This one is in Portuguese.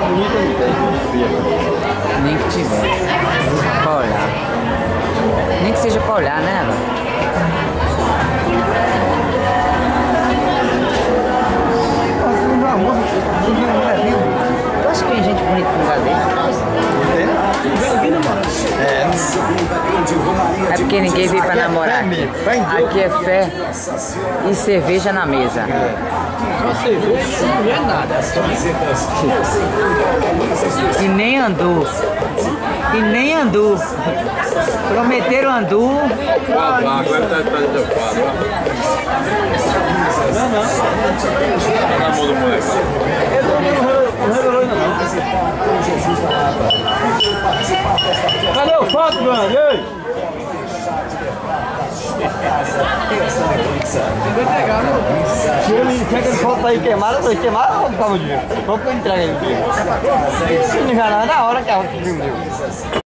Bonita não tem, nem que tiver. Pra olhar. Nem que seja pra olhar, né, ela? Eu acho que tem gente bonita com lugar dele. É porque ninguém veio pra namorar aqui. Aqui é fé e cerveja na mesa. Só cerveja não é nada. E nem andu. E nem andu. Prometeram andu. Agora tá fazendo quadro. Não. Tá na mão do moleque. Não revelou ainda não. Cadê o foto, grande? Ei! Se ele quer que ele foto aí queimada, eu falei, queimada ou ficava o dinheiro? Só que eu entrego ele. Se não enganar, na hora que ela